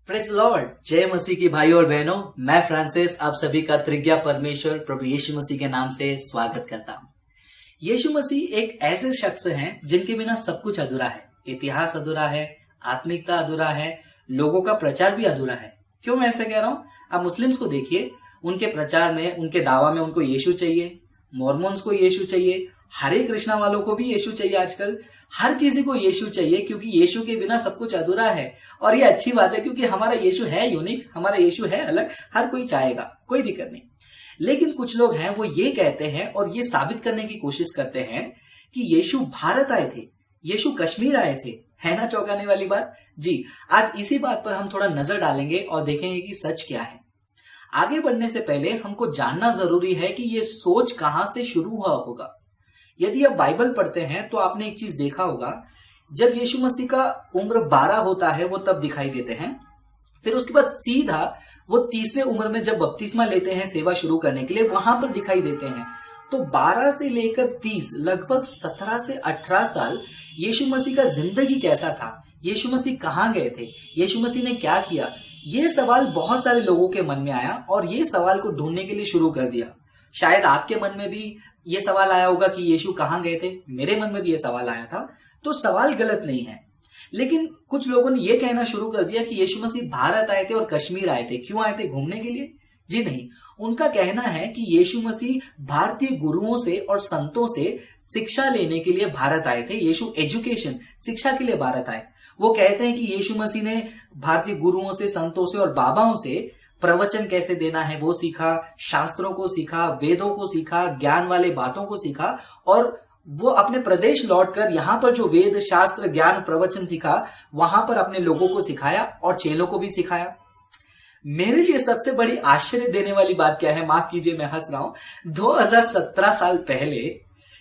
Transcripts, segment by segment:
Praise Lord, जय मसीह की भाइयों और बहनों। मैं फ्रांसिस आप सभी का त्रिज्ञा परमेश्वर प्रभु यीशु मसीह के नाम से स्वागत करता हूँ। यीशु मसीह एक ऐसे शख्स हैं जिनके बिना सब कुछ अधूरा है। इतिहास अधूरा है, आत्मिकता अधूरा है, लोगों का प्रचार भी अधूरा है। क्यों मैं ऐसे कह रहा हूँ? आप मुस्लिम्स को देखिए, उनके प्रचार में, उनके दावा में उनको यीशु चाहिए, मॉर्मन्स को यीशु चाहिए, हरे कृष्णा वालों को भी यीशु चाहिए। आजकल हर किसी को यीशु चाहिए क्योंकि यीशु के बिना सब कुछ अधूरा है। और ये अच्छी बात है क्योंकि हमारा यीशु है यूनिक, हमारा यीशु है अलग, हर कोई चाहेगा, कोई दिक्कत नहीं। लेकिन कुछ लोग हैं वो ये कहते हैं और ये साबित करने की कोशिश करते हैं कि यीशु भारत आए थे, यीशु कश्मीर आए थे। है ना चौंकाने वाली बात? जी, आज इसी बात पर हम थोड़ा नजर डालेंगे और देखेंगे कि सच क्या है। आगे बढ़ने से पहले हमको जानना जरूरी है कि ये सोच कहां से शुरू हुआ होगा। यदि आप बाइबल पढ़ते हैं तो आपने एक चीज देखा होगा, जब यीशु मसीह का उम्र 12 होता है वो तब दिखाई देते हैं। फिर उसके बाद सीधा वो 30वें उम्र में जब बपतिस्मा लेते हैं सेवा शुरू करने के लिए, वहां पर दिखाई देते हैं। तो 12 से लेकर 30, लगभग 17 से 18 साल यीशु मसीह का जिंदगी कैसा था, यीशु मसीह कहाँ गए थे, यीशु मसीह ने क्या किया, ये सवाल बहुत सारे लोगों के मन में आया और ये सवाल को ढूंढने के लिए शुरू कर दिया। शायद आपके मन में भी ये सवाल आया होगा कि यीशु कहाँ गए थे। मेरे मन में भी ये सवाल आया था। तो सवाल गलत नहीं है, लेकिन कुछ लोगों ने ये कहना शुरू कर दिया कि यीशु मसीह भारत आए थे और कश्मीर आए थे। क्यों आए थे? घूमने के लिए? जी नहीं, उनका कहना है कि यीशु मसीह भारतीय गुरुओं से और संतों से शिक्षा लेने के लिए भारत आए थे। यीशु एजुकेशन, शिक्षा के लिए भारत आए। वो कहते हैं कि यीशु मसीह ने भारतीय गुरुओं से, संतों से और बाबाओं से प्रवचन कैसे देना है वो सीखा, शास्त्रों को सीखा, वेदों को सीखा, ज्ञान वाले बातों को सीखा, और वो अपने प्रदेश लौटकर यहाँ पर जो वेद, शास्त्र, ज्ञान, प्रवचन सीखा, वहां पर अपने लोगों को सिखाया और चेलों को भी सिखाया। मेरे लिए सबसे बड़ी आश्चर्य देने वाली बात क्या है, माफ कीजिए मैं हंस रहा हूं, 2017 साल पहले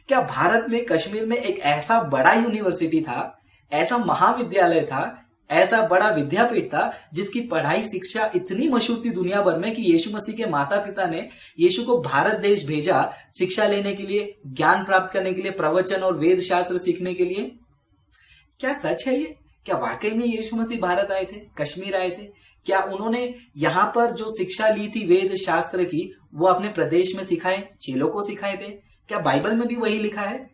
क्या भारत में, कश्मीर में एक ऐसा बड़ा यूनिवर्सिटी था, ऐसा महाविद्यालय था, ऐसा बड़ा विद्यापीठ था जिसकी पढ़ाई, शिक्षा इतनी मशहूर थी दुनिया भर में कि यीशु मसीह के माता पिता ने यीशु को भारत देश भेजा शिक्षा लेने के लिए, ज्ञान प्राप्त करने के लिए, प्रवचन और वेद शास्त्र सीखने के लिए। क्या सच है ये? क्या वाकई में यीशु मसीह भारत आए थे, कश्मीर आए थे? क्या उन्होंने यहां पर जो शिक्षा ली थी वेद शास्त्र की, वो अपने प्रदेश में सिखाए, चेलों को सिखाए थे? क्या बाइबल में भी वही लिखा है?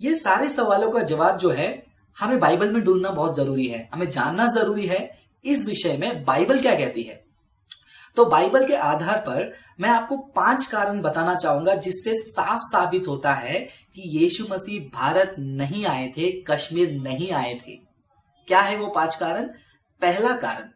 ये सारे सवालों का जवाब जो है, हमें बाइबल में ढूंढना बहुत जरूरी है। हमें जानना जरूरी है इस विषय में बाइबल क्या कहती है। तो बाइबल के आधार पर मैं आपको 5 कारण बताना चाहूंगा जिससे साफ साबित होता है कि यीशु मसीह भारत नहीं आए थे, कश्मीर नहीं आए थे। क्या है वो 5 कारण? पहला कारण,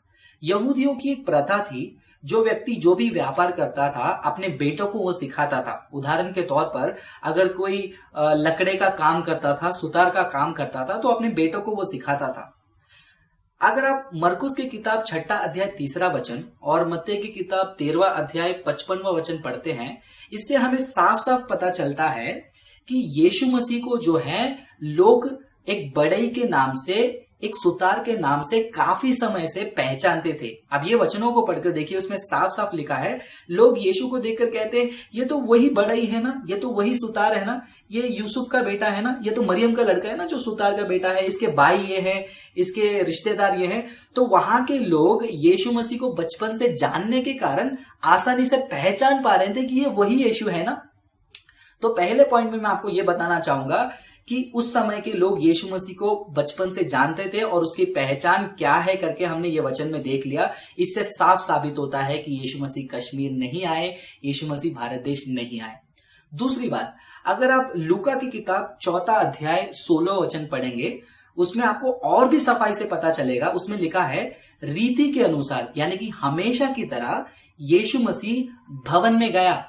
यहूदियों की एक प्रथा थी, जो व्यक्ति जो भी व्यापार करता था अपने बेटों को वो सिखाता था। उदाहरण के तौर पर अगर कोई लकड़े का काम करता था, सुतार का काम करता था, तो अपने बेटों को वो सिखाता था। अगर आप मरकुस की किताब 6 अध्याय 3 वचन और मत्ती की किताब 13 अध्याय 55 वचन पढ़ते हैं, इससे हमें साफ साफ पता चलता है कि यीशु मसीह को जो है लोग एक बढ़ई के नाम से, एक सुतार के नाम से काफी समय से पहचानते थे। अब ये वचनों को पढ़कर देखिए, उसमें साफ साफ लिखा है, लोग यीशु को देखकर कहते हैं, ये तो वही बढ़ई है ना, ये तो वही सुतार है ना, ये यूसुफ का बेटा है ना, ये तो मरियम का लड़का है ना जो सुतार का बेटा है, इसके भाई ये हैं, इसके रिश्तेदार ये हैं। तो वहां के लोग यीशु मसीह को बचपन से जानने के कारण आसानी से पहचान पा रहे थे कि ये वही यीशु है ना। तो पहले पॉइंट में मैं आपको ये बताना चाहूंगा कि उस समय के लोग यीशु मसीह को बचपन से जानते थे और उसकी पहचान क्या है करके हमने ये वचन में देख लिया। इससे साफ साबित होता है कि यीशु मसीह कश्मीर नहीं आए, यीशु मसीह भारत देश नहीं आए। दूसरी बात, अगर आप लूका की किताब 4 अध्याय 16 वचन पढ़ेंगे, उसमें आपको और भी सफाई से पता चलेगा। उसमें लिखा है, रीति के अनुसार, यानी कि हमेशा की तरह यीशु मसीह भवन में गया।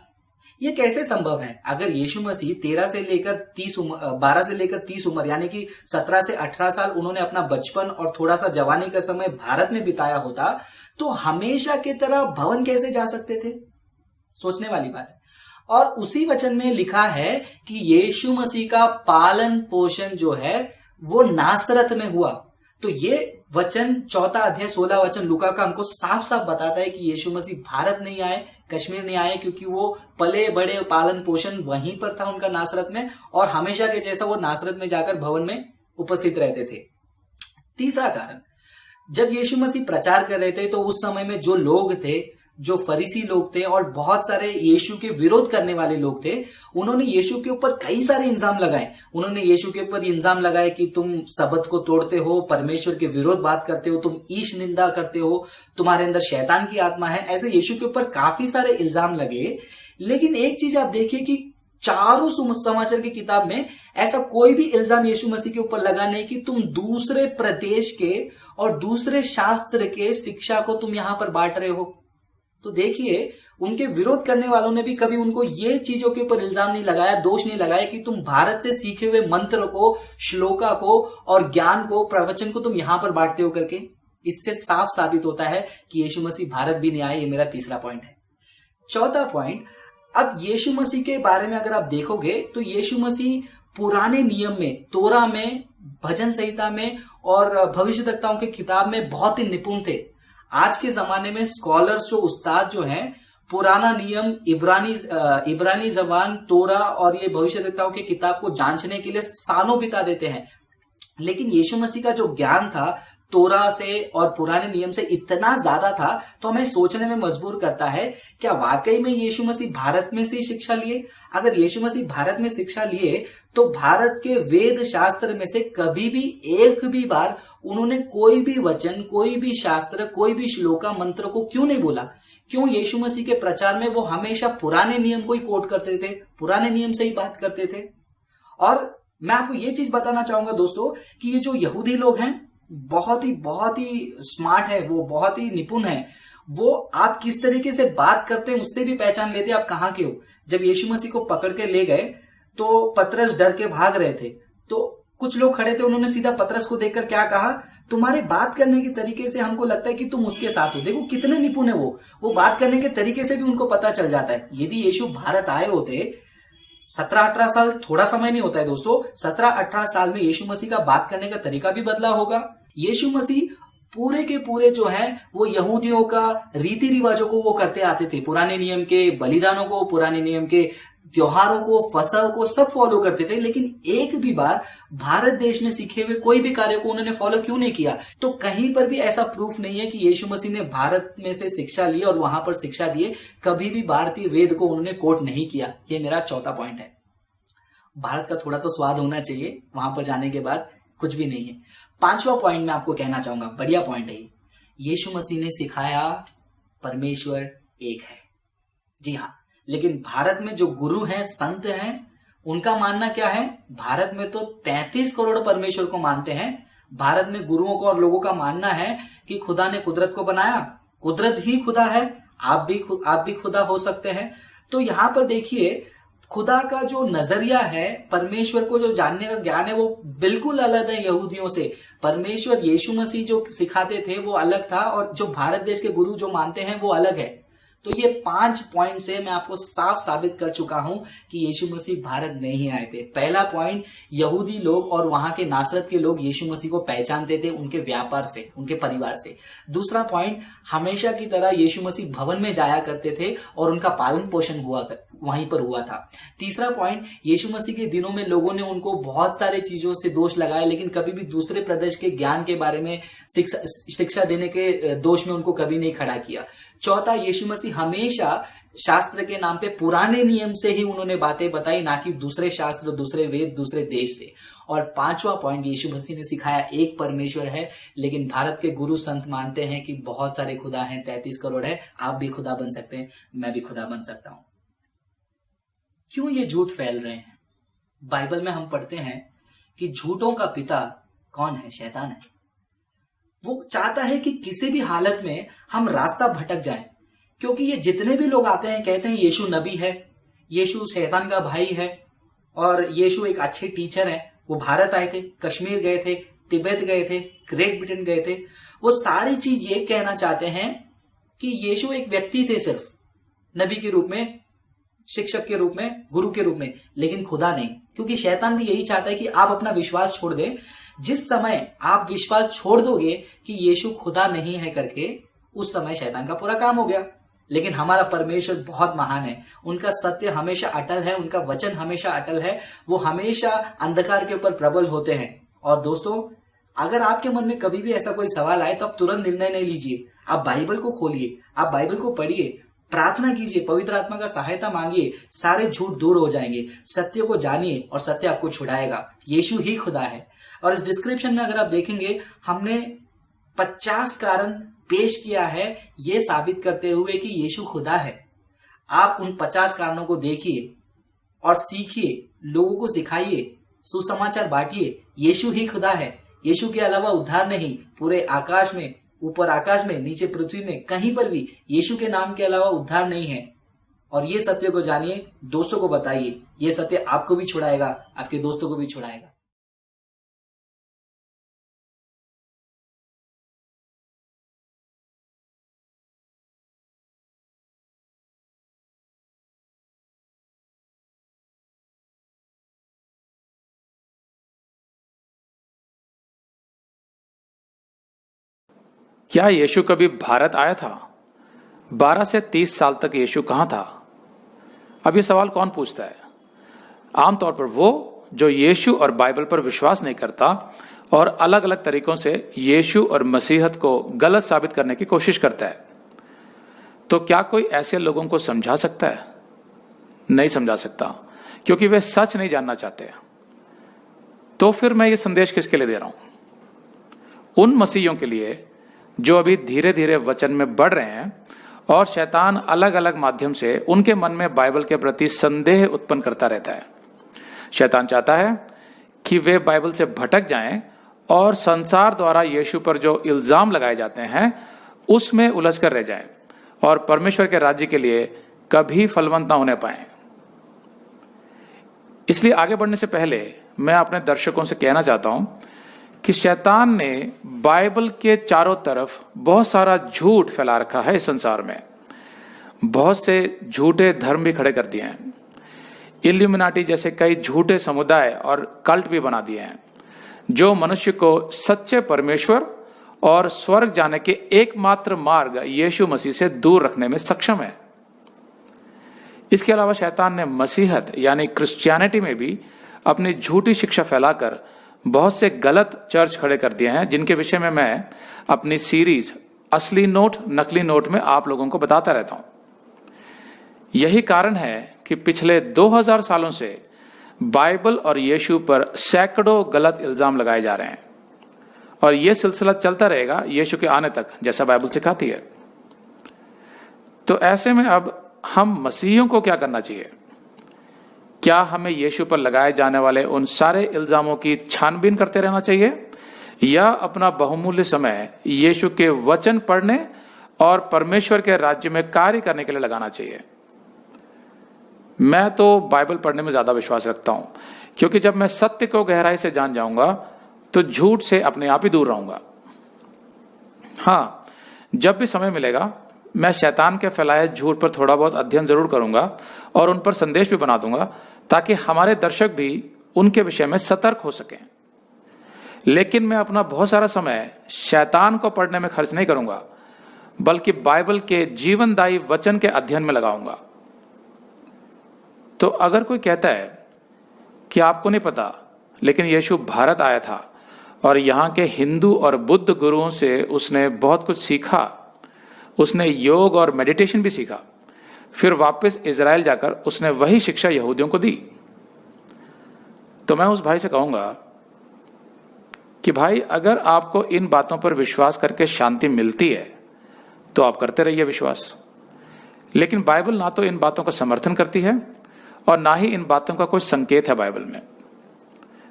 ये कैसे संभव है? अगर यीशु मसीह 12 से लेकर 30 उम्र यानी कि 17 से 18 साल उन्होंने अपना बचपन और थोड़ा सा जवानी का समय भारत में बिताया होता, तो हमेशा की तरह भवन कैसे जा सकते थे? सोचने वाली बात है। और उसी वचन में लिखा है कि यीशु मसीह का पालन पोषण जो है वो नासरत में हुआ। तो ये वचन 4 अध्याय 16 वचन लूका का हमको साफ साफ बताता है कि यीशु मसीह भारत नहीं आए, कश्मीर नहीं आए, क्योंकि वो पले बड़े, पालन पोषण वहीं पर था उनका नासरत में, और हमेशा के जैसा वो नासरत में जाकर भवन में उपस्थित रहते थे। तीसरा कारण, जब यीशु मसीह प्रचार कर रहे थे तो उस समय में जो लोग थे, जो फरीसी लोग थे और बहुत सारे यीशु के विरोध करने वाले लोग थे, उन्होंने यीशु के ऊपर कई सारे इल्जाम लगाए। उन्होंने यीशु के ऊपर इल्जाम लगाए कि तुम सबत को तोड़ते हो, परमेश्वर के विरोध बात करते हो, तुम ईश निंदा करते हो, तुम्हारे अंदर शैतान की आत्मा है। ऐसे यीशु के ऊपर काफी सारे इल्जाम लगे। लेकिन एक चीज आप देखिए कि चारों समाचार की किताब में ऐसा कोई भी इल्जाम यीशु मसीह के ऊपर लगा नहीं कि तुम दूसरे प्रदेश के और दूसरे शास्त्र के शिक्षा को तुम यहां पर बांट रहे हो। तो देखिए, उनके विरोध करने वालों ने भी कभी उनको ये चीजों के ऊपर इल्जाम नहीं लगाया, दोष नहीं लगाया कि तुम भारत से सीखे हुए मंत्र को, श्लोका को और ज्ञान को, प्रवचन को तुम यहां पर बांटते हो करके। इससे साफ साबित होता है कि यीशु मसीह भारत भी नहीं आए। ये मेरा तीसरा पॉइंट है। चौथा पॉइंट, अब यीशु मसीह के बारे में अगर आप देखोगे तो यीशु मसीह पुराने नियम में, तोरा में, भजन संहिता में और भविष्यद्वक्ताओं की किताब में बहुत ही निपुण थे। आज के जमाने में स्कॉलर्स, जो उस्ताद जो हैं, पुराना नियम, इब्रानी जबान, तोरा और ये भविष्यद्वक्ताओं की किताब को जांचने के लिए सालों बिता देते हैं। लेकिन यीशु मसीह का जो ज्ञान था तोरा से और पुराने नियम से इतना ज्यादा था, तो हमें सोचने में मजबूर करता है, क्या वाकई में यीशु मसीह भारत में से शिक्षा लिए? अगर यीशु मसीह भारत में शिक्षा लिए तो भारत के वेद शास्त्र में से कभी भी एक भी बार उन्होंने कोई भी वचन, कोई भी शास्त्र, कोई भी श्लोका मंत्र को क्यों नहीं बोला? क्यों यीशु मसीह के प्रचार में वो हमेशा पुराने नियम को ही कोट करते थे, पुराने नियम से ही बात करते थे? और मैं आपको ये चीज बताना चाहूंगा दोस्तों कि ये जो यहूदी लोग हैं बहुत ही स्मार्ट है, वो बहुत ही निपुण है। वो आप किस तरीके से बात करते हैं उससे भी पहचान लेते हैं आप कहां के हो। जब यीशु मसीह को पकड़ के ले गए तो पतरस डर के भाग रहे थे, तो कुछ लोग खड़े थे, उन्होंने सीधा पतरस को देखकर क्या कहा, तुम्हारे बात करने के तरीके से हमको लगता है कि तुम उसके साथ हो। देखो कितने निपुण है वो बात करने के तरीके से भी उनको पता चल जाता है। यदि यीशु भारत आए होते, 17-18 साल थोड़ा समय नहीं होता है दोस्तों, 17-18 साल में यीशु मसीह का बात करने का तरीका भी बदला होगा। यीशु मसीह पूरे के पूरे जो है वो यहूदियों का रीति रिवाजों को वो करते आते थे, पुराने नियम के बलिदानों को, पुराने नियम के त्योहारों को, फसह को सब फॉलो करते थे। लेकिन एक भी बार भारत देश में सीखे हुए कोई भी कार्य को उन्होंने फॉलो क्यों नहीं किया? तो कहीं पर भी ऐसा प्रूफ नहीं है कि यीशु मसीह ने भारत में से शिक्षा ली और वहां पर शिक्षा दिए। कभी भी भारतीय वेद को उन्होंने कोट नहीं किया। ये मेरा चौथा पॉइंट है। भारत का थोड़ा तो स्वाद होना चाहिए, वहां पर जाने के बाद कुछ भी नहीं है। पांचवा पॉइंट मैं आपको कहना चाहूंगा, बढ़िया पॉइंट है। यीशु मसीह ने सिखाया परमेश्वर एक है। जी हाँ, लेकिन भारत में जो गुरु हैं, संत हैं, उनका मानना क्या है? भारत में तो 33 करोड़ परमेश्वर को मानते हैं। भारत में गुरुओं को और लोगों का मानना है कि खुदा ने कुदरत को बनाया, कुदरत ही खुदा है, आप भी खुदा हो सकते हैं। तो यहां पर देखिए, खुदा का जो नजरिया है, परमेश्वर को जो जानने का ज्ञान है, वो बिल्कुल अलग है यहूदियों से। परमेश्वर यीशु मसीह जो सिखाते थे वो अलग था और जो भारत देश के गुरु जो मानते हैं वो अलग है। तो ये 5 पॉइंट से मैं आपको साफ साबित कर चुका हूं कि यीशु मसीह भारत नहीं आए थे। पहला पॉइंट, यहूदी लोग और वहां के नासरत के लोग यीशु मसीह को पहचानते थे उनके व्यापार से, उनके परिवार से। दूसरा पॉइंट, हमेशा की तरह यीशु मसीह भवन में जाया करते थे और उनका पालन पोषण वहीं पर हुआ था। तीसरा पॉइंट, यीशु मसीह के दिनों में लोगों ने उनको बहुत सारे चीजों से दोष लगाया, लेकिन कभी भी दूसरे प्रदेश के ज्ञान के बारे में शिक्षा देने के दोष में उनको कभी नहीं खड़ा किया। चौथा, यीशु मसीह हमेशा शास्त्र के नाम पे पुराने नियम से ही उन्होंने बातें बताई, ना कि दूसरे शास्त्र, दूसरे वेद, दूसरे देश से। और पांचवा पॉइंट, यीशु मसीह ने सिखाया एक परमेश्वर है, लेकिन भारत के गुरु संत मानते हैं कि बहुत सारे खुदा हैं, 33 करोड़ है, आप भी खुदा बन सकते हैं, मैं भी खुदा बन सकता हूं। क्यों ये झूठ फैल रहे हैं? बाइबल में हम पढ़ते हैं कि झूठों का पिता कौन है? शैतान है। वो चाहता है कि किसी भी हालत में हम रास्ता भटक जाएं, क्योंकि ये जितने भी लोग आते हैं कहते हैं यीशु नबी है, यीशु शैतान का भाई है और यीशु एक अच्छे टीचर है। वो भारत आए थे, कश्मीर गए थे, तिब्बत गए थे, ग्रेट ब्रिटेन गए थे। वो सारी चीज ये कहना चाहते हैं कि यीशु एक व्यक्ति थे, सिर्फ नबी के रूप में, शिक्षक के रूप में, गुरु के रूप में, लेकिन खुदा नहीं। क्योंकि शैतान भी यही चाहता है कि आप अपना विश्वास छोड़ दें। जिस समय आप विश्वास छोड़ दोगे कि यीशु खुदा नहीं है करके, उस समय शैतान का पूरा काम हो गया। लेकिन हमारा परमेश्वर बहुत महान है, उनका सत्य हमेशा अटल है, उनका वचन हमेशा अटल है, वो हमेशा अंधकार के ऊपर प्रबल होते हैं। और दोस्तों, अगर आपके मन में कभी भी ऐसा कोई सवाल आए तो आप तुरंत निर्णय नहीं लीजिए। आप बाइबल को खोलिए, आप बाइबल को पढ़िए, प्रार्थना कीजिए, पवित्र आत्मा का सहायता मांगिए, सारे झूठ दूर हो जाएंगे। सत्य को जानिए और सत्य आपको छुड़ाएगा। यीशु ही खुदा है। और इस डिस्क्रिप्शन में अगर आप देखेंगे, हमने 50 कारण पेश किया है ये साबित करते हुए कि यीशु खुदा है। आप उन 50 कारणों को देखिए और सीखिए, लोगों को सिखाइए, सुसमाचार बांटिए। यीशु ही खुदा है। यीशु के अलावा उद्धार नहीं। पूरे आकाश में, ऊपर आकाश में, नीचे पृथ्वी में, कहीं पर भी यीशु के नाम के अलावा उद्धार नहीं है। और ये सत्य को जानिए, दोस्तों को बताइए। ये सत्य आपको भी छुड़ाएगा, आपके दोस्तों को भी छुड़ाएगा। क्या यीशु कभी भारत आया था? 12 से 30 साल तक यीशु कहां था? अब ये सवाल कौन पूछता है? आमतौर पर वो जो यीशु और बाइबल पर विश्वास नहीं करता और अलग अलग तरीकों से यीशु और मसीहत को गलत साबित करने की कोशिश करता है। तो क्या कोई ऐसे लोगों को समझा सकता है? नहीं समझा सकता, क्योंकि वे सच नहीं जानना चाहते। तो फिर मैं ये संदेश किसके लिए दे रहा हूं? उन मसीहियों के लिए जो अभी धीरे धीरे वचन में बढ़ रहे हैं और शैतान अलग अलग माध्यम से उनके मन में बाइबल के प्रति संदेह उत्पन्न करता रहता है। शैतान चाहता है कि वे बाइबल से भटक जाएं और संसार द्वारा यीशु पर जो इल्जाम लगाए जाते हैं उसमें उलझ कर रह जाएं और परमेश्वर के राज्य के लिए कभी फलवंत ना होने पाए। इसलिए आगे बढ़ने से पहले मैं अपने दर्शकों से कहना चाहता हूं कि शैतान ने बाइबल के चारों तरफ बहुत सारा झूठ फैला रखा है। इस संसार में बहुत से झूठे धर्म भी खड़े कर दिए हैं। इल्यूमिनाटी जैसे कई झूठे समुदाय और कल्ट भी बना दिए हैं, जो मनुष्य को सच्चे परमेश्वर और स्वर्ग जाने के एकमात्र मार्ग यीशु मसीह से दूर रखने में सक्षम है। इसके अलावा शैतान ने मसीहत यानी क्रिश्चियनिटी में भी अपनी झूठी शिक्षा फैलाकर बहुत से गलत चर्च खड़े कर दिए हैं, जिनके विषय में मैं अपनी सीरीज असली नोट नकली नोट में आप लोगों को बताता रहता हूं। यही कारण है कि पिछले 2000 सालों से बाइबल और यीशु पर सैकड़ों गलत इल्जाम लगाए जा रहे हैं और यह सिलसिला चलता रहेगा यीशु के आने तक, जैसा बाइबल सिखाती है। तो ऐसे में अब हम मसीहियों को क्या करना चाहिए? क्या हमें यीशु पर लगाए जाने वाले उन सारे इल्जामों की छानबीन करते रहना चाहिए या अपना बहुमूल्य समय यीशु के वचन पढ़ने और परमेश्वर के राज्य में कार्य करने के लिए लगाना चाहिए? मैं तो बाइबल पढ़ने में ज्यादा विश्वास रखता हूं, क्योंकि जब मैं सत्य को गहराई से जान जाऊंगा तो झूठ से अपने आप ही दूर रहूंगा। हाँ, जब भी समय मिलेगा मैं शैतान के फैलाए झूठ पर थोड़ा बहुत अध्ययन जरूर करूंगा और उन पर संदेश भी बना दूंगा, ताकि हमारे दर्शक भी उनके विषय में सतर्क हो सकें। लेकिन मैं अपना बहुत सारा समय शैतान को पढ़ने में खर्च नहीं करूंगा, बल्कि बाइबल के जीवनदायी वचन के अध्ययन में लगाऊंगा। तो अगर कोई कहता है कि आपको नहीं पता, लेकिन यीशु भारत आया था और यहाँ के हिंदू और बुद्ध गुरुओं से उसने बहुत कुछ सीखा, उसने योग और मेडिटेशन भी सीखा, फिर वापस इजराइल जाकर उसने वही शिक्षा यहूदियों को दी, तो मैं उस भाई से कहूंगा कि भाई, अगर आपको इन बातों पर विश्वास करके शांति मिलती है तो आप करते रहिए विश्वास। लेकिन बाइबल ना तो इन बातों का समर्थन करती है और ना ही इन बातों का कोई संकेत है बाइबल में।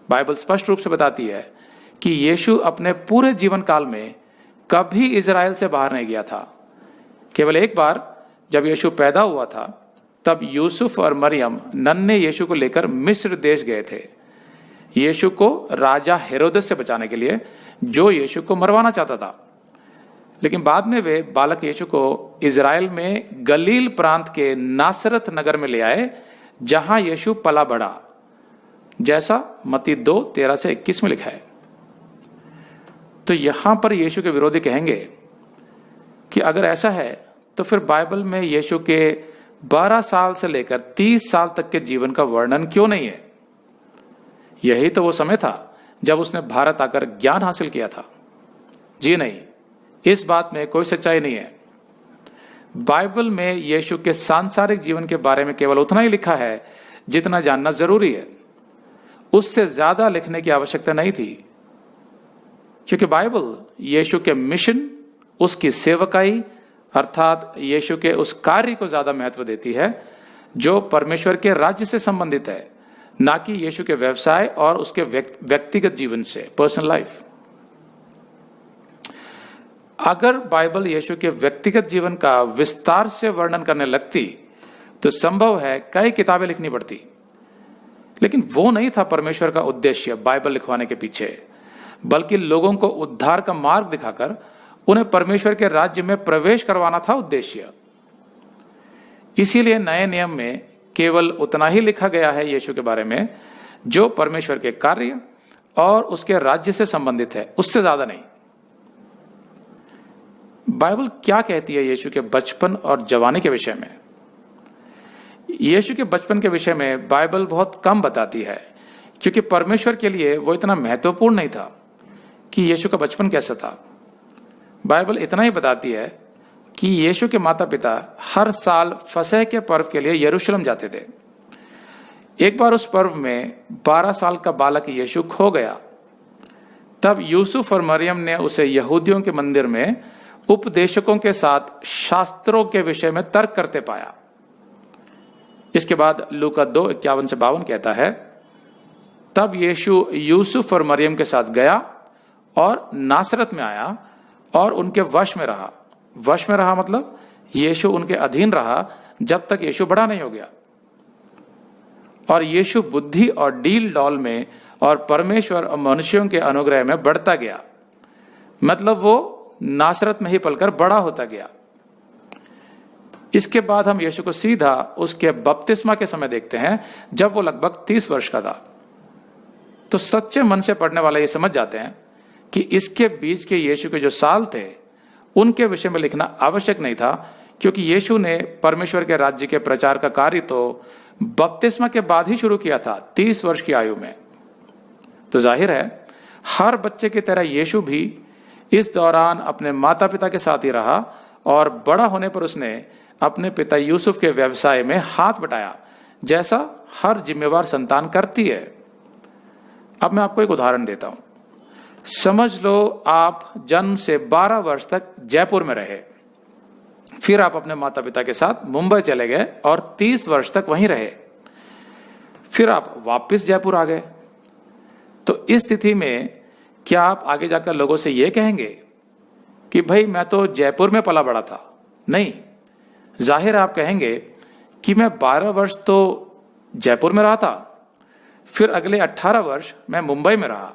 बाइबल स्पष्ट रूप से बताती है कि यीशु अपने पूरे जीवन काल में कभी इजराइल से बाहर नहीं गया था। केवल एक बार जब यीशु पैदा हुआ था, तब यूसुफ और मरियम नन्हे यीशु को लेकर मिस्र देश गए थे, यीशु को राजा हेरोदेस से बचाने के लिए, जो यीशु को मरवाना चाहता था। लेकिन बाद में वे बालक यीशु को इजराइल में गलील प्रांत के नासरत नगर में ले आए, जहां यीशु पला बढ़ा, जैसा मत्ती 2:13-21 में लिखा है। तो यहां पर यीशु के विरोधी कहेंगे कि अगर ऐसा है तो फिर बाइबल में यीशु के 12 साल से लेकर 30 साल तक के जीवन का वर्णन क्यों नहीं है? यही तो वो समय था जब उसने भारत आकर ज्ञान हासिल किया था? जी नहीं, इस बात में कोई सच्चाई नहीं है। बाइबल में यीशु के सांसारिक जीवन के बारे में केवल उतना ही लिखा है जितना जानना जरूरी है। उससे ज्यादा लिखने की आवश्यकता नहीं थी, क्योंकि बाइबल यीशु के मिशन, उसकी सेवकाई अर्थात यीशु के उस कार्य को ज्यादा महत्व देती है जो परमेश्वर के राज्य से संबंधित है, ना कि यीशु के व्यवसाय और उसके व्यक्तिगत जीवन से, पर्सनल लाइफ। अगर बाइबल यीशु के व्यक्तिगत जीवन का विस्तार से वर्णन करने लगती तो संभव है कई किताबें लिखनी पड़ती, लेकिन वो नहीं था परमेश्वर का उद्देश्य बाइबल लिखवाने के पीछे, बल्कि लोगों को उद्धार का मार्ग दिखाकर उन्हें परमेश्वर के राज्य में प्रवेश करवाना था उद्देश्य। इसीलिए नए नियम में केवल उतना ही लिखा गया है यीशु के बारे में जो परमेश्वर के कार्य और उसके राज्य से संबंधित है, उससे ज्यादा नहीं। बाइबल क्या कहती है यीशु के बचपन और जवानी के विषय में? यीशु के बचपन के विषय में बाइबल बहुत कम बताती है, क्योंकि परमेश्वर के लिए वो इतना महत्वपूर्ण नहीं था कि यीशु का बचपन कैसा था। बाइबल इतना ही बताती है कि यीशु के माता पिता हर साल फसह के पर्व के लिए यरूशलेम जाते थे। एक बार उस पर्व में 12 साल का बालक यीशु खो गया। तब यूसुफ और मरियम ने उसे यहूदियों के मंदिर में उपदेशकों के साथ शास्त्रों के विषय में तर्क करते पाया। इसके बाद लूका 2:51 से 52 कहता है, तब यीशु यूसुफ और मरियम के साथ गया और नासरत में आया और उनके वश में रहा। वश में रहा मतलब यीशु उनके अधीन रहा जब तक यीशु बड़ा नहीं हो गया। और यीशु बुद्धि और डील डॉल में और परमेश्वर और मनुष्यों के अनुग्रह में बढ़ता गया, मतलब वो नासरत में ही पलकर बड़ा होता गया। इसके बाद हम यीशु को सीधा उसके बपतिस्मा के समय देखते हैं, जब वो लगभग 30 वर्ष का था। तो सच्चे मन से पढ़ने वाले ये समझ जाते हैं कि इसके बीच के यीशु के जो साल थे उनके विषय में लिखना आवश्यक नहीं था, क्योंकि यीशु ने परमेश्वर के राज्य के प्रचार का कार्य तो बपतिस्मा के बाद ही शुरू किया था, 30 वर्ष की आयु में। तो जाहिर है हर बच्चे की तरह यीशु भी इस दौरान अपने माता पिता के साथ ही रहा और बड़ा होने पर उसने अपने पिता यूसुफ के व्यवसाय में हाथ बटाया, जैसा हर जिम्मेवार संतान करती है। अब मैं आपको एक उदाहरण देता हूं। समझ लो आप जन्म से 12 वर्ष तक जयपुर में रहे, फिर आप अपने माता पिता के साथ मुंबई चले गए और 30 वर्ष तक वहीं रहे, फिर आप वापस जयपुर आ गए। तो इस स्थिति में क्या आप आगे जाकर लोगों से यह कहेंगे कि भाई मैं तो जयपुर में पला बड़ा था? नहीं, जाहिर आप कहेंगे कि मैं 12 वर्ष तो जयपुर में रहा था, फिर अगले 18 वर्ष मैं मुंबई में रहा,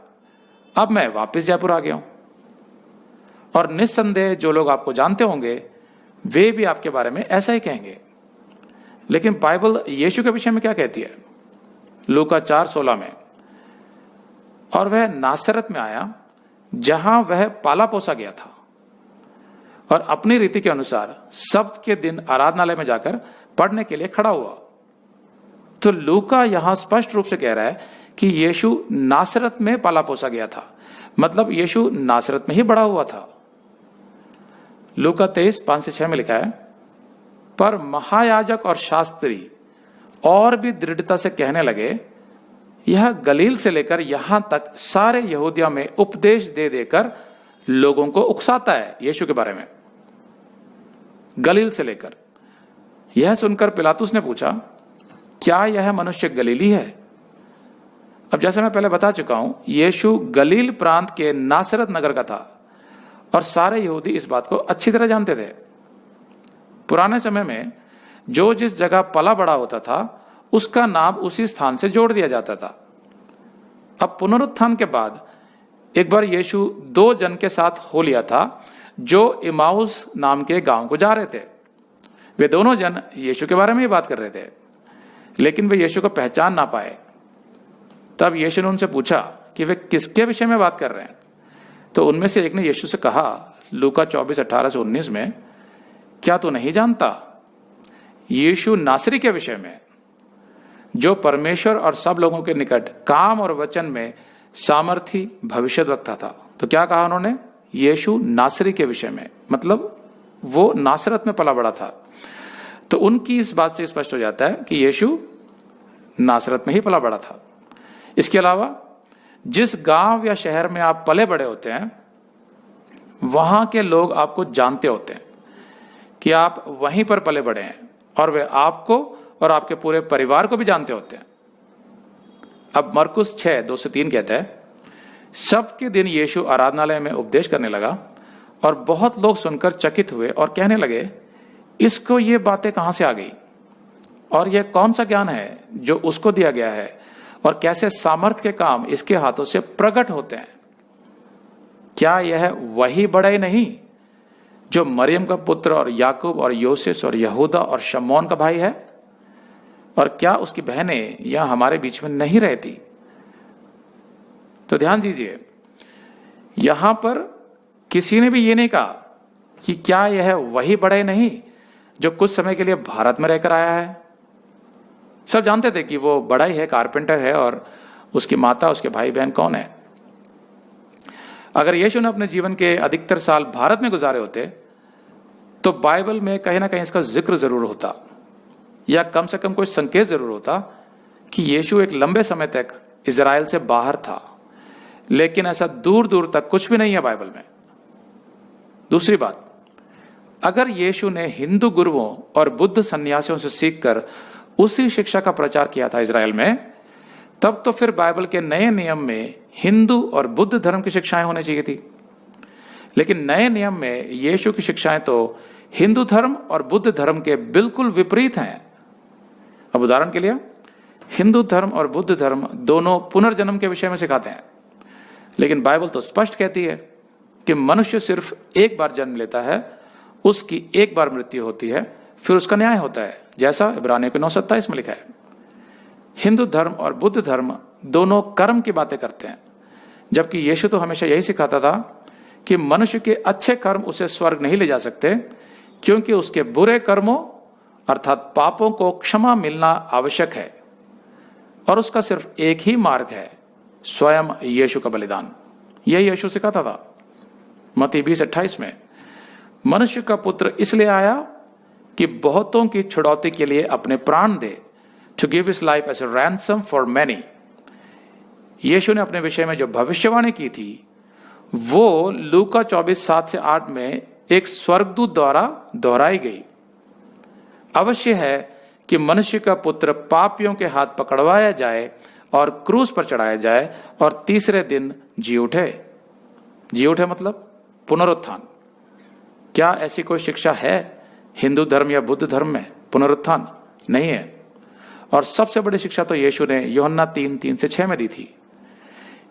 अब मैं वापस जयपुर आ गया हूं। और निस्संदेह जो लोग आपको जानते होंगे वे भी आपके बारे में ऐसा ही कहेंगे। लेकिन बाइबल यीशु के विषय में क्या कहती है? लूका 4:16 में, और वह नासरत में आया जहां वह पाला पोसा गया था और अपनी रीति के अनुसार सब्त के दिन आराधनालय में जाकर पढ़ने के लिए खड़ा हुआ। तो लूका यहां स्पष्ट रूप से कह रहा है कि यीशु नासरत में पाला पोसा गया था, मतलब यीशु नासरत में ही बड़ा हुआ था। लूका 23:5-6 में लिखा है, पर महायाजक और शास्त्री और भी दृढ़ता से कहने लगे, यह गलील से लेकर यहां तक सारे यहूदिया में उपदेश दे देकर लोगों को उकसाता है यीशु के बारे में। गलील से लेकर। यह सुनकर पिलातुस ने पूछा, क्या यह मनुष्य गलीली है? अब जैसे मैं पहले बता चुका हूं, यीशु गलील प्रांत के नासरत नगर का था और सारे यहूदी इस बात को अच्छी तरह जानते थे। पुराने समय में जो जिस जगह पला बड़ा होता था उसका नाम उसी स्थान से जोड़ दिया जाता था। अब पुनरुत्थान के बाद एक बार यीशु 2 जन के साथ हो लिया था जो इमाउस नाम के गांव को जा रहे थे। वे दोनों जन यीशु के बारे में ही बात कर रहे थे, लेकिन वे यीशु को पहचान ना पाए। तब यीशु ने उनसे पूछा कि वे किसके विषय में बात कर रहे हैं। तो उनमें से एक ने यीशु से कहा, लूका 24:18-19 में, क्या तू नहीं जानता यीशु नासरी के विषय में, जो परमेश्वर और सब लोगों के निकट काम और वचन में सामर्थी भविष्यद्वक्ता था। तो क्या कहा उन्होंने? यीशु नासरी के विषय में, मतलब वो नासरत में पला बड़ा था। तो उनकी इस बात से स्पष्ट हो जाता है कि यीशु नासरत में ही पला बड़ा था। इसके अलावा जिस गांव या शहर में आप पले बड़े होते हैं, वहां के लोग आपको जानते होते हैं कि आप वहीं पर पले बड़े हैं, और वे आपको और आपके पूरे परिवार को भी जानते होते हैं। अब मरकुस 6:2-3 कहता है, सबके दिन यीशु आराधनालय में उपदेश करने लगा और बहुत लोग सुनकर चकित हुए और कहने लगे, इसको ये बातें कहां से आ गई, और यह कौन सा ज्ञान है जो उसको दिया गया है, और कैसे सामर्थ के काम इसके हाथों से प्रकट होते हैं। क्या यह वही बड़ा ही नहीं जो मरियम का पुत्र और याकूब और योसेस और यहूदा और शमौन का भाई है? और क्या उसकी बहनें यहां हमारे बीच में नहीं रहती? तो ध्यान दीजिए, यहां पर किसी ने भी ये नहीं कहा कि क्या यह वही बड़ा ही नहीं जो कुछ समय के लिए भारत में रहकर आया है। सब जानते थे कि वो बड़ा ही है, कारपेंटर है, और उसकी माता, उसके भाई बहन कौन है। अगर यीशु ने अपने जीवन के अधिकतर साल भारत में गुजारे होते तो बाइबल में कहीं ना कहीं इसका जिक्र जरूर होता, या कम से कम कोई संकेत जरूर होता कि यीशु एक लंबे समय तक इजराइल से बाहर था। लेकिन ऐसा दूर दूर तक कुछ भी नहीं है बाइबल में। दूसरी बात, अगर यीशु ने हिंदू गुरुओं और बुद्ध सन्यासियों से सीखकर उसी शिक्षा का प्रचार किया था इजराइल में, तब तो फिर बाइबल के नए नियम में हिंदू और बुद्ध धर्म की शिक्षाएं होनी चाहिए थी। लेकिन नए नियम में यीशु की शिक्षाएं तो हिंदू धर्म और बुद्ध धर्म के बिल्कुल विपरीत हैं। अब उदाहरण के लिए, हिंदू धर्म और बुद्ध धर्म दोनों पुनर्जन्म के विषय में सिखाते हैं, लेकिन बाइबल तो स्पष्ट कहती है कि मनुष्य सिर्फ एक बार जन्म लेता है, उसकी एक बार मृत्यु होती है, फिर उसका न्याय होता है, जैसा इब्रानियों के 9:27 में लिखा है। हिंदू धर्म और बुद्ध धर्म दोनों कर्म की बातें करते हैं, जबकि यीशु तो हमेशा यही सिखाता था कि मनुष्य के अच्छे कर्म उसे स्वर्ग नहीं ले जा सकते, क्योंकि उसके बुरे कर्मों अर्थात पापों को क्षमा मिलना आवश्यक है, और उसका सिर्फ एक ही मार्ग है, स्वयं यीशु का बलिदान। यही यीशु सिखाता था। मत्ती 20:28 में, मनुष्य का पुत्र इसलिए आया कि बहुतों की छुड़ौती के लिए अपने प्राण दे, to give his life as a ransom for many. Yeshu ने अपने विषय में जो भविष्यवाणी की थी वो लूका 24:7-8 में एक स्वर्गदूत द्वारा दोहराई गई। अवश्य है कि मनुष्य का पुत्र पापियों के हाथ पकड़वाया जाए और क्रूस पर चढ़ाया जाए और तीसरे दिन जी उठे। जी उठे मतलब पुनरुत्थान। क्या ऐसी कोई शिक्षा है हिंदू धर्म या बुद्ध धर्म में? पुनरुत्थान नहीं है। और सबसे बड़ी शिक्षा तो यीशु ने यूहन्ना 3:3-6 में दी थी।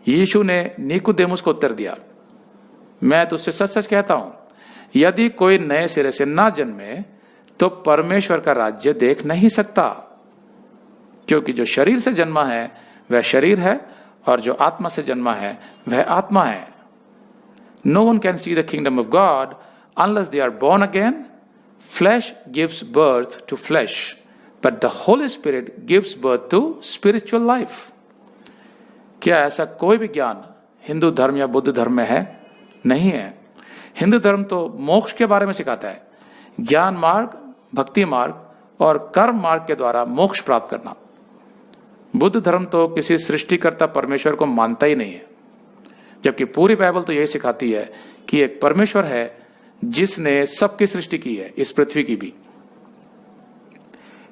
यीशु ने निकोदेमुस को उत्तर दिया, मैं तुझसे सच सच कहता हूं, यदि कोई नए सिरे से ना जन्मे तो परमेश्वर का राज्य देख नहीं सकता। क्योंकि जो शरीर से जन्मा है वह शरीर है, और जो आत्मा से जन्मा है वह आत्मा है। No one can see the kingdom of God unless they are born again. Flesh gives birth to flesh, but the holy spirit gives birth to spiritual life. क्या ऐसा कोई भी ज्ञान हिंदू धर्म या बुद्ध धर्म में है? नहीं है। हिंदू धर्म तो मोक्ष के बारे में सिखाता है, ज्ञान मार्ग, भक्ति मार्ग और कर्म मार्ग के द्वारा मोक्ष प्राप्त करना। बुद्ध धर्म तो किसी सृष्टिकर्ता परमेश्वर को मानता ही नहीं है, जबकि पूरी बाइबल तो यही सिखाती है कि एक परमेश्वर है जिसने सबकी सृष्टि की है, इस पृथ्वी की भी।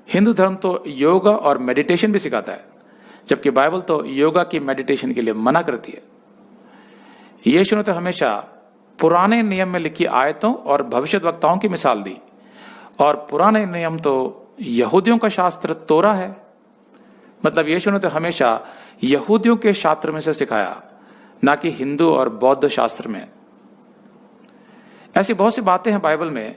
हिंदू धर्म तो योगा और मेडिटेशन भी सिखाता है, जबकि बाइबल तो योगा की मेडिटेशन के लिए मना करती है। यीशु ने तो हमेशा पुराने नियम में लिखी आयतों और भविष्यद्वक्ताओं की मिसाल दी, और पुराने नियम तो यहूदियों का शास्त्र तोरा है। मतलब यीशु ने तो हमेशा यहूदियों के शास्त्र में से सिखाया, ना कि हिंदू और बौद्ध शास्त्र में। ऐसी बहुत सी बातें हैं बाइबल में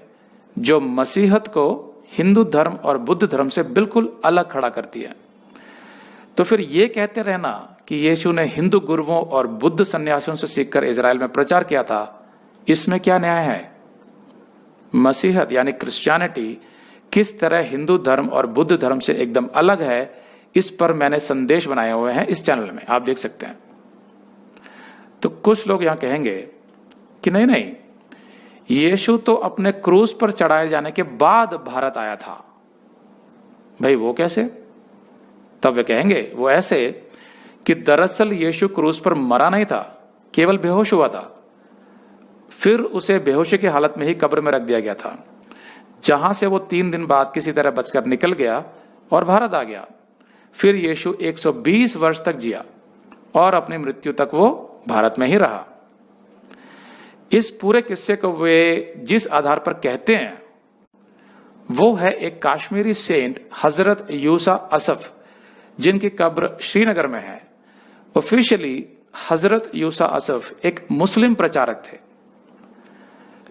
जो मसीहत को हिंदू धर्म और बुद्ध धर्म से बिल्कुल अलग खड़ा करती है। तो फिर ये कहते रहना कि यीशु ने हिंदू गुरुओं और बुद्ध सन्यासियों से सीखकर इजराइल में प्रचार किया था, इसमें क्या न्याय है? मसीहत यानी क्रिश्चियनिटी किस तरह हिंदू धर्म और बुद्ध धर्म से एकदम अलग है, इस पर मैंने संदेश बनाए हुए हैं इस चैनल में, आप देख सकते हैं। तो कुछ लोग यहां कहेंगे कि नहीं नहीं, यीशु तो अपने क्रूस पर चढ़ाए जाने के बाद भारत आया था। भाई वो कैसे? तब वे कहेंगे वो ऐसे कि दरअसल यीशु क्रूस पर मरा नहीं था, केवल बेहोश हुआ था। फिर उसे बेहोशी की हालत में ही कब्र में रख दिया गया था, जहां से वो 3 दिन बाद किसी तरह बचकर निकल गया और भारत आ गया। फिर यीशु 120 वर्ष तक जिया और अपनी मृत्यु तक वो भारत में ही रहा। इस पूरे किस्से को वे जिस आधार पर कहते हैं वो है एक काश्मीरी सेंट हजरत यूसा असफ, जिनकी कब्र श्रीनगर में है। ऑफिशियली हजरत यूसा असफ एक मुस्लिम प्रचारक थे,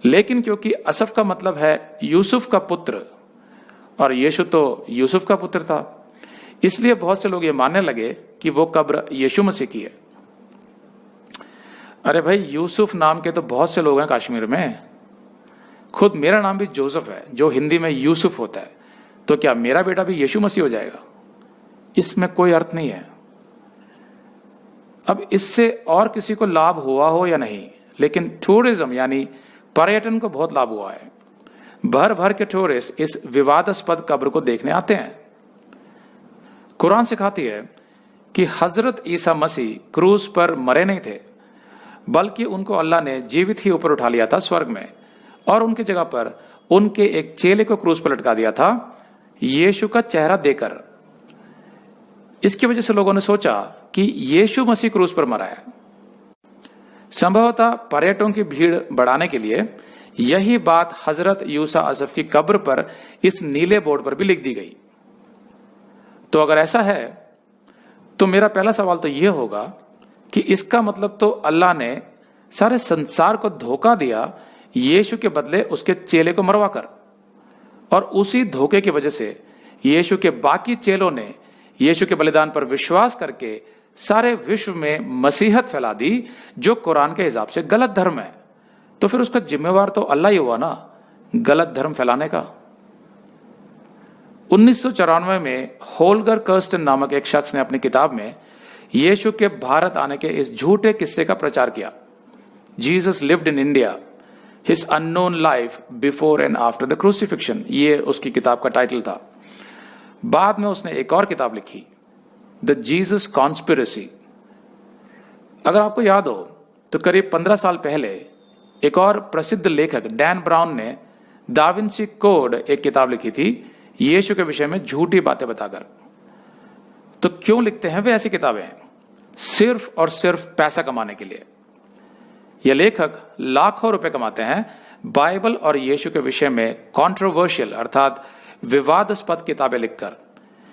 लेकिन क्योंकि असफ का मतलब है यूसुफ का पुत्र और यीशु तो यूसुफ का पुत्र था, इसलिए बहुत से लोग ये मानने लगे कि वो कब्र यीशु मसीह की है। अरे भाई, यूसुफ नाम के तो बहुत से लोग हैं कश्मीर में। खुद मेरा नाम भी जोसेफ है, जो हिंदी में यूसुफ होता है। तो क्या मेरा बेटा भी यीशु मसीह हो जाएगा? इसमें कोई अर्थ नहीं है। अब इससे और किसी को लाभ हुआ हो या नहीं, लेकिन टूरिज्म यानी पर्यटन को बहुत लाभ हुआ है। भर भर के टूरिस्ट इस विवादास्पद कब्र को देखने आते हैं। कुरान सिखाती है कि हजरत ईसा मसीह क्रूस पर मरे नहीं थे, बल्कि उनको अल्लाह ने जीवित ही ऊपर उठा लिया था स्वर्ग में, और उनकी जगह पर उनके एक चेले को क्रूस पर लटका दिया था यीशु का चेहरा देकर। इसकी वजह से लोगों ने सोचा कि यीशु मसीह क्रूस पर मरा है। संभवतः पर्यटकों की भीड़ बढ़ाने के लिए यही बात हजरत यूसा असफ की कब्र पर इस नीले बोर्ड पर भी लिख दी गई। तो अगर ऐसा है तो मेरा पहला सवाल तो यह होगा कि इसका मतलब तो अल्लाह ने सारे संसार को धोखा दिया यीशु के बदले उसके चेले को मरवाकर, और उसी धोखे की वजह से यीशु के बाकी चेलों ने यीशु के बलिदान पर विश्वास करके सारे विश्व में मसीहत फैला दी, जो कुरान के हिसाब से गलत धर्म है। तो फिर उसका जिम्मेवार तो अल्लाह ही हुआ ना, गलत धर्म फैलाने का। 1994 में होल्गर कर्स्टन नामक एक शख्स ने अपनी किताब में यीशु के भारत आने के इस झूठे किस्से का प्रचार किया। Jesus lived in India, his unknown life before and after the crucifixion, ये उसकी किताब का टाइटल था। बाद में उसने एक और किताब लिखी, द जीसस कॉन्स्पिरेसी। अगर आपको याद हो तो करीब 15 साल पहले एक और प्रसिद्ध लेखक डैन ब्राउन ने दा विंची कोड एक किताब लिखी थी यीशु के विषय में झूठी बातें बताकर। तो क्यों लिखते हैं वे ऐसी किताबें? सिर्फ और सिर्फ पैसा कमाने के लिए। यह लेखक लाखों रुपए कमाते हैं बाइबल और यीशु के विषय में कंट्रोवर्शियल अर्थात विवादास्पद किताबें लिखकर,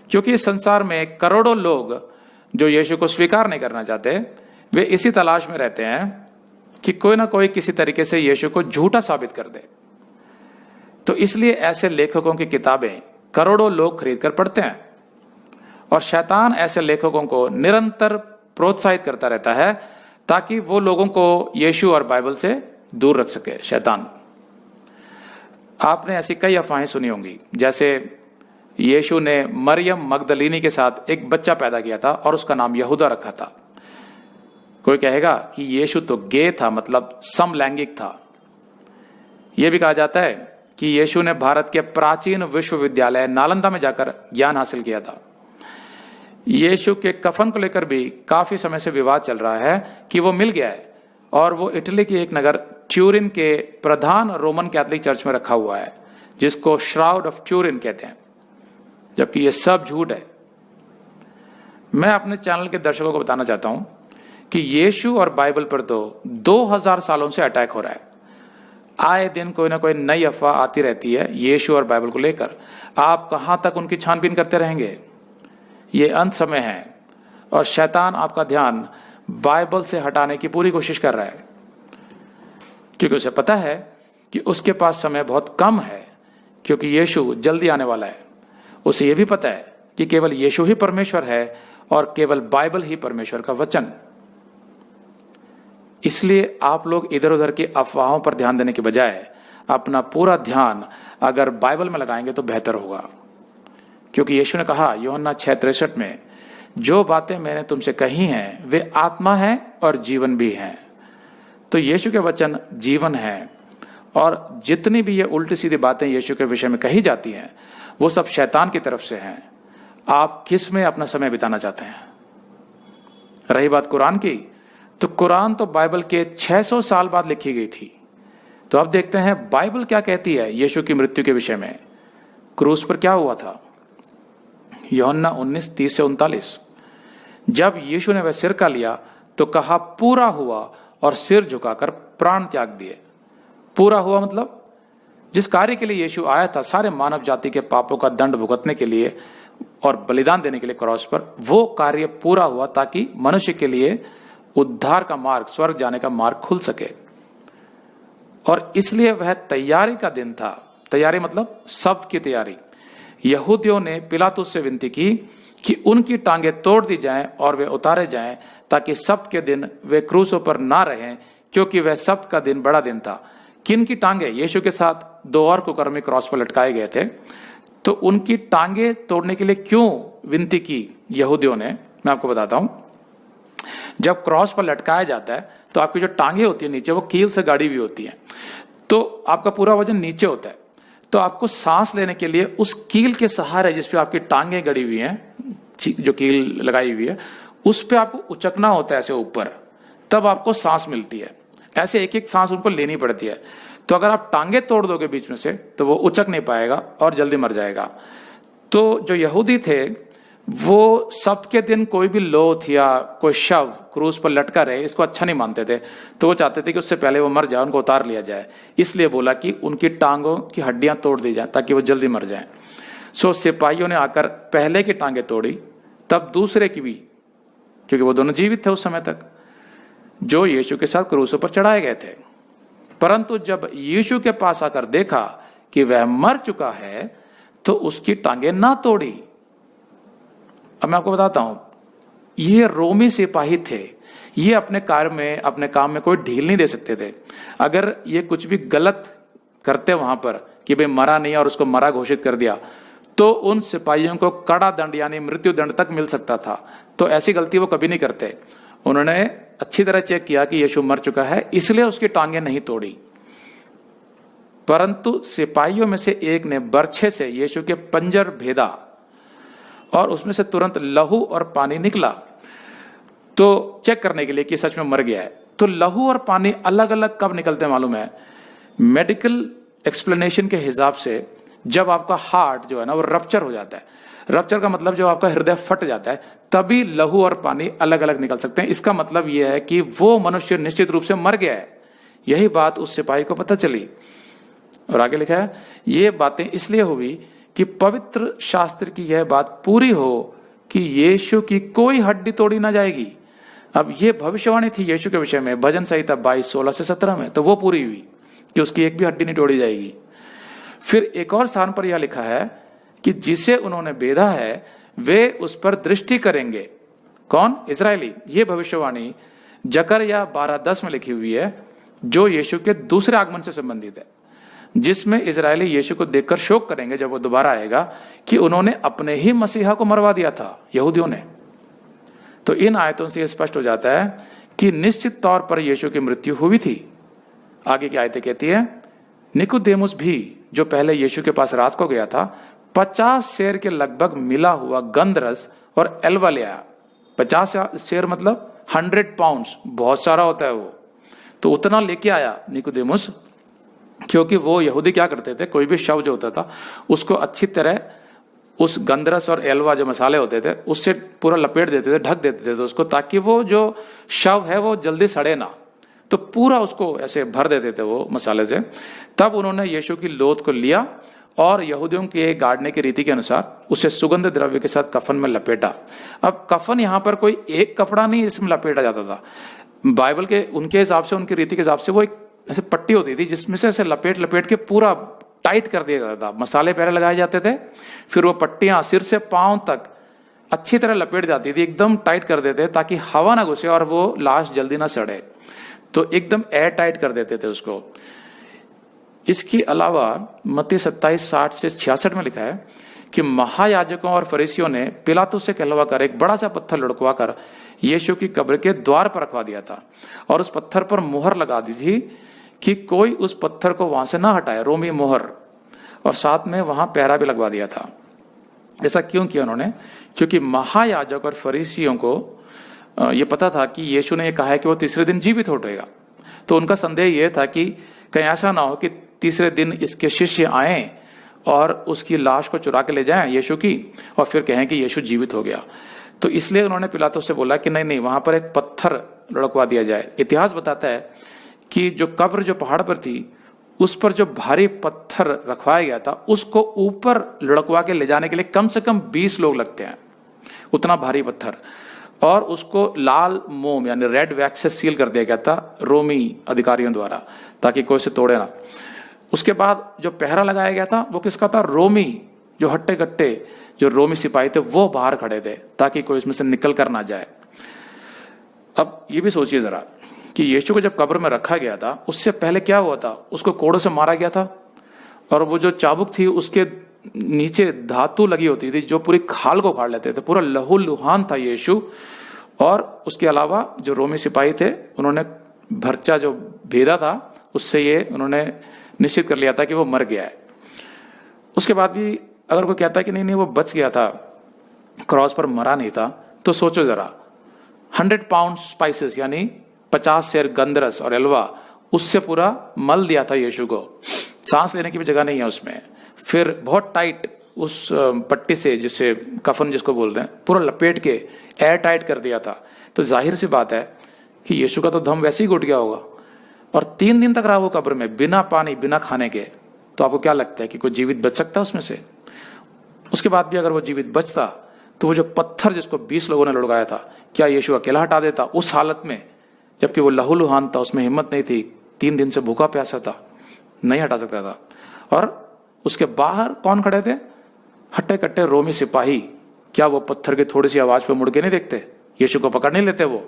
क्योंकि इस संसार में करोड़ों लोग जो यीशु को स्वीकार नहीं करना चाहते, वे इसी तलाश में रहते हैं कि कोई ना कोई किसी तरीके से यीशु को झूठा साबित कर दे। तो इसलिए ऐसे लेखकों की किताबें करोड़ों लोग खरीद कर पढ़ते हैं, और शैतान ऐसे लेखकों को निरंतर प्रोत्साहित करता रहता है ताकि वो लोगों को यीशु और बाइबल से दूर रख सके। शैतान, आपने ऐसी कई अफवाहें सुनी होंगी, जैसे यीशु ने मरियम मगदलीनी के साथ एक बच्चा पैदा किया था और उसका नाम यहूदा रखा था। कोई कहेगा कि यीशु तो गे था, मतलब समलैंगिक था। यह भी कहा जाता है कि यीशु ने भारत के प्राचीन विश्वविद्यालय नालंदा में जाकर ज्ञान हासिल किया था। यीशु के कफन को लेकर भी काफी समय से विवाद चल रहा है कि वो मिल गया है, और वो इटली के एक नगर ट्यूरिन के प्रधान रोमन कैथोलिक चर्च में रखा हुआ है, जिसको श्राउड ऑफ ट्यूरिन कहते हैं, जबकि ये सब झूठ है। मैं अपने चैनल के दर्शकों को बताना चाहता हूं कि यीशु और बाइबल पर तो 2000 सालों से अटैक हो रहा है। आए दिन कोई ना कोई नई अफवाह आती रहती है यीशु और बाइबल को लेकर। आप कहां तक उनकी छानबीन करते रहेंगे? ये अंत समय है और शैतान आपका ध्यान बाइबल से हटाने की पूरी कोशिश कर रहा है, क्योंकि उसे पता है कि उसके पास समय बहुत कम है, क्योंकि यीशु जल्दी आने वाला है। उसे यह भी पता है कि केवल यीशु ही परमेश्वर है और केवल बाइबल ही परमेश्वर का वचन। इसलिए आप लोग इधर उधर की अफवाहों पर ध्यान देने के बजाय अपना पूरा ध्यान अगर बाइबल में लगाएंगे तो बेहतर होगा, क्योंकि यीशु ने कहा यूहन्ना 6:63 में, जो बातें मैंने तुमसे कही हैं वे आत्मा हैं और जीवन भी हैं। तो यीशु के वचन जीवन है, और जितनी भी ये उल्टी सीधी बातें यीशु के विषय में कही जाती हैं वो सब शैतान की तरफ से हैं। आप किस में अपना समय बिताना चाहते हैं? रही बात कुरान की, तो कुरान तो बाइबल के 600 साल बाद लिखी गई थी। तो अब देखते हैं बाइबल क्या कहती है यीशु की मृत्यु के विषय में। क्रूस पर क्या हुआ था? यूहन्ना 19:30-39। जब यीशु ने वह सिर का लिया तो कहा पूरा हुआ, और सिर झुकाकर प्राण त्याग दिए। पूरा हुआ मतलब जिस कार्य के लिए यीशु आया था, सारे मानव जाति के पापों का दंड भुगतने के लिए और बलिदान देने के लिए क्रॉस पर, वो कार्य पूरा हुआ ताकि मनुष्य के लिए उद्धार का मार्ग, स्वर्ग जाने का मार्ग खुल सके। और इसलिए वह तैयारी का दिन था। तैयारी मतलब शब्द की तैयारी। यहूदियों ने पिलातुस से विनती की कि उनकी टांगे तोड़ दी जाएं और वे उतारे जाएं, ताकि सब्त के दिन वे क्रूसों पर ना रहें, क्योंकि वह सब्त का दिन बड़ा दिन था। किन की टांगे? यीशु के साथ 2 और कुकर्मी क्रॉस पर लटकाए गए थे। तो उनकी टांगे तोड़ने के लिए क्यों विनती की यहूदियों ने, मैं आपको बताता हूं। जब क्रॉस पर लटकाया जाता है तो आपकी जो टांगे होती है नीचे, वो कील से गाड़ी हुई होती है, तो आपका पूरा वजन नीचे होता है। तो आपको सांस लेने के लिए उस कील के सहारे, जिसपे आपकी टांगे गड़ी हुई हैं, जो कील लगाई हुई है, उस पे आपको उचकना होता है ऐसे ऊपर, तब आपको सांस मिलती है। ऐसे एक एक सांस उनको लेनी पड़ती है। तो अगर आप टांगे तोड़ दोगे बीच में से तो वो उचक नहीं पाएगा और जल्दी मर जाएगा। तो जो यहूदी थे वो सब्त के दिन कोई भी लोथ या कोई शव क्रूस पर लटका रहे, इसको अच्छा नहीं मानते थे। तो वो चाहते थे कि उससे पहले वो मर जाए, उनको उतार लिया जाए। इसलिए बोला कि उनकी टांगों की हड्डियां तोड़ दी जाए ताकि वो जल्दी मर जाए। सो सिपाहियों ने आकर पहले की टांगे तोड़ी, तब दूसरे की भी, क्योंकि वो दोनों जीवित थे उस समय तक, जो यीशु के साथ क्रूसों पर चढ़ाए गए थे। परंतु जब यीशु के पास आकर देखा कि वह मर चुका है तो उसकी टांगे ना तोड़ी। अब मैं आपको बताता हूं, ये रोमी सिपाही थे। ये अपने कार्य में, अपने काम में कोई ढील नहीं दे सकते थे। अगर ये कुछ भी गलत करते वहां पर कि भाई मरा नहीं और उसको मरा घोषित कर दिया, तो उन सिपाहियों को कड़ा दंड यानी मृत्यु दंड तक मिल सकता था। तो ऐसी गलती वो कभी नहीं करते। उन्होंने अच्छी तरह चेक किया कि यीशु मर चुका है, इसलिए उसकी टांगे नहीं तोड़ी। परंतु सिपाहियों में से एक ने बर्छे से यीशु के पंजर भेदा और उसमें से तुरंत लहू और पानी निकला, तो चेक करने के लिए कि सच में मर गया है। तो लहू और पानी अलग अलग कब निकलते मालूम है? मेडिकल एक्सप्लेनेशन के हिसाब से जब आपका हार्ट जो है ना वो रप्चर हो जाता है। रप्चर का मतलब जब आपका हृदय फट जाता है, तभी लहू और पानी अलग अलग निकल सकते हैं। इसका मतलब यह है कि वो मनुष्य निश्चित रूप से मर गया है। यही बात उस सिपाही को पता चली। और आगे लिखा है, ये बातें इसलिए हुई कि पवित्र शास्त्र की यह बात पूरी हो कि यीशु की कोई हड्डी तोड़ी ना जाएगी। अब ये भविष्यवाणी थी यीशु के विषय में भजन संहिता 22:16-17 में, तो वो पूरी हुई कि उसकी एक भी हड्डी नहीं तोड़ी जाएगी। फिर एक और स्थान पर यह लिखा है कि जिसे उन्होंने बेधा है वे उस पर दृष्टि करेंगे। कौन? इजरायली। ये भविष्यवाणी जकरया 12:10 में लिखी हुई है, जो यीशु के दूसरे आगमन से संबंधित है, जिसमें इजरायली यीशु को देखकर शोक करेंगे जब वो दोबारा आएगा कि उन्होंने अपने ही मसीहा को मरवा दिया था, यहूदियों ने। तो इन आयतों से यह स्पष्ट हो जाता है कि निश्चित तौर पर यीशु की मृत्यु हुई थी। आगे की आयतें कहती है, निकोदेमुस भी जो पहले यीशु के पास रात को गया था, 50 सेर के लगभग मिला हुआ गंधरस और एल्वा ले आया। 50 सेर मतलब 100 पाउंड्स, बहुत सारा होता है वो। तो उतना लेके आया निकोदेमुस, क्योंकि वो यहूदी क्या करते थे, कोई भी शव जो होता था उसको अच्छी तरह उस गंधरस और एल्वा जो मसाले होते थे उससे पूरा लपेट देते थे, ढक देते थे उसको, ताकि वो जो शव है वो जल्दी सड़े ना। तो पूरा उसको ऐसे भर देते थे वो मसाले से। तब उन्होंने यीशु की लोथ को लिया और यहूदियों के गाड़ने की रीति के अनुसार उसे सुगंध द्रव्य के साथ कफन में लपेटा। अब कफन यहाँ पर कोई एक कपड़ा नहीं इसमें लपेटा जाता था। बाइबल के उनके हिसाब से, उनकी रीति के हिसाब से वो एक ऐसे पट्टी होती थी जिसमें से ऐसे लपेट लपेट के पूरा टाइट कर दिया जाता था। मसाले पहले लगाए जाते थे, फिर वो पट्टियां सिर से पांव तक अच्छी तरह लपेट जाती थी, एकदम टाइट कर देते ताकि हवा ना घुसे और वो लाश जल्दी ना सड़े। तो एकदम एयर टाइट कर देते थे उसको। इसके अलावा मत्ती 27:60-66 में लिखा है कि महायाजकों और फरीसियों ने पिलातुस से कहलवा कर एक बड़ा सा पत्थर लुढ़कवा कर यीशु की कब्र के द्वार पर रखवा दिया था और उस पत्थर पर मुहर लगा दी थी कि कोई उस पत्थर को वहां से ना हटाए, रोमी मुहर, और साथ में वहां पहरा भी लगवा दिया था। ऐसा क्यों किया उन्होंने? क्योंकि महायाजक और फरीसियों को ये पता था कि यीशु ने ये कहा है कि वो तीसरे दिन जीवित हो उठेगा। तो उनका संदेह यह था कि कहीं ऐसा ना हो कि तीसरे दिन इसके शिष्य आए और उसकी लाश को चुरा के ले जाएं यीशु की, और फिर कहें कि यीशु जीवित हो गया। तो इसलिए उन्होंने पिलातुस से बोला कि नहीं, वहां पर एक पत्थर लुढ़कवा दिया जाए। इतिहास बताता है कि जो कब्र जो पहाड़ पर थी, उस पर जो भारी पत्थर रखवाया गया था, उसको ऊपर लुढ़कवा के ले जाने के लिए कम से कम 20 लोग लगते हैं, उतना भारी पत्थर। और उसको लाल मोम यानी रेड वैक्स से सील कर दिया गया था रोमी अधिकारियों द्वारा, ताकि कोई से तोड़े ना। उसके बाद जो पहरा लगाया गया था वो किसका था? रोमी, जो हट्टे कट्टे जो रोमी सिपाही थे वो बाहर खड़े थे ताकि कोई इसमें से निकल कर ना जाए। अब ये भी सोचिए जरा कि यीशु को जब कब्र में रखा गया था, उससे पहले क्या हुआ था? उसको कोड़ों से मारा गया था और वो जो चाबुक थी उसके नीचे धातु लगी होती थी जो पूरी खाल को उखाड़ लेते थे। पूरा लहू लुहान था यीशु। और उसके अलावा जो रोमी सिपाही थे उन्होंने भर्चा जो भेदा था उससे ये उन्होंने निश्चित कर लिया था कि वो मर गया है। उसके बाद भी अगर कोई कहता है कि नहीं वो बच गया था, क्रॉस पर मरा नहीं था, तो सोचो जरा, 100 पाउंड स्पाइसेस यानी 50 सेर गंधरस और एलवा, उससे पूरा मल दिया था यीशु को, सांस लेने की भी जगह नहीं है उसमें। फिर बहुत टाइट उस पट्टी से, जिससे कफन जिसको बोल रहे हैं, पूरा लपेट के एयर टाइट कर दिया था। तो जाहिर सी बात है कि यीशु का तो दम वैसे ही घुट गया होगा। और 3 दिन तक रहा वो कब्र में बिना पानी बिना खाने के। तो आपको क्या लगता है कि कोई जीवित बच सकता है उसमें से? उसके बाद भी अगर वो जीवित बचता तो वो जो पत्थर जिसको 20 लोगों ने लुढ़काया था, क्या यीशु अकेला हटा देता उस हालत में, जबकि वो लहूलुहान था, उसमें हिम्मत नहीं थी, 3 दिन से भूखा प्यासा था, नहीं हटा सकता था। और उसके बाहर कौन खड़े थे? हट्टे कट्टे रोमी सिपाही। क्या वो पत्थर की थोड़ी सी आवाज पे मुड़ के नहीं देखते? यीशु को पकड़ नहीं लेते वो?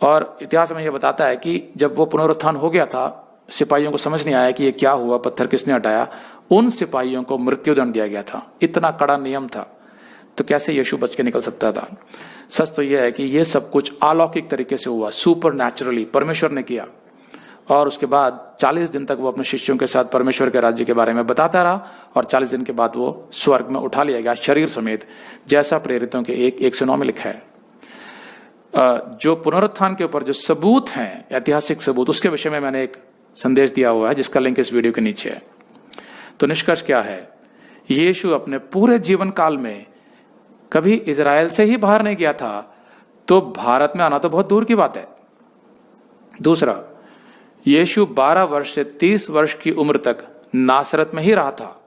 और इतिहास में यह बताता है कि जब वो पुनरुत्थान हो गया था, सिपाहियों को समझ नहीं आया कि ये क्या हुआ, पत्थर किसने हटाया। उन सिपाहियों को मृत्युदंड दिया गया था, इतना कड़ा नियम था। तो कैसे यीशु बच के निकल सकता था? सच तो यह है कि यह सब कुछ अलौकिक तरीके से हुआ, सुपर नेचुरली परमेश्वर ने किया। और उसके बाद 40 दिन तक वो अपने शिष्यों के साथ परमेश्वर के राज्य के बारे में बताता रहा, और 40 दिन के बाद वो स्वर्ग में उठा लिया गया शरीर समेत, जैसा प्रेरितों के 1:9 में लिखा है। जो पुनरुत्थान के ऊपर जो सबूत हैं, ऐतिहासिक सबूत, उसके विषय में मैंने एक संदेश दिया हुआ है जिसका लिंक इस वीडियो के नीचे है। तो निष्कर्ष क्या है? यीशु अपने पूरे जीवन काल में कभी इजराइल से ही बाहर नहीं गया था, तो भारत में आना तो बहुत दूर की बात है। दूसरा, यीशु 12 वर्ष से 30 वर्ष की उम्र तक नासरत में ही रहा था,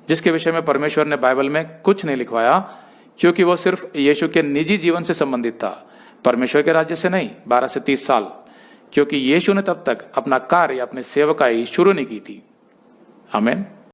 जिसके विषय में परमेश्वर ने बाइबल में कुछ नहीं लिखवाया, क्योंकि वो सिर्फ यीशु के निजी जीवन से संबंधित था, परमेश्वर के राज्य से नहीं। 12 से 30 साल, क्योंकि यीशु ने तब तक अपना कार्य, अपनी सेवकाई शुरू नहीं की थी। आमीन।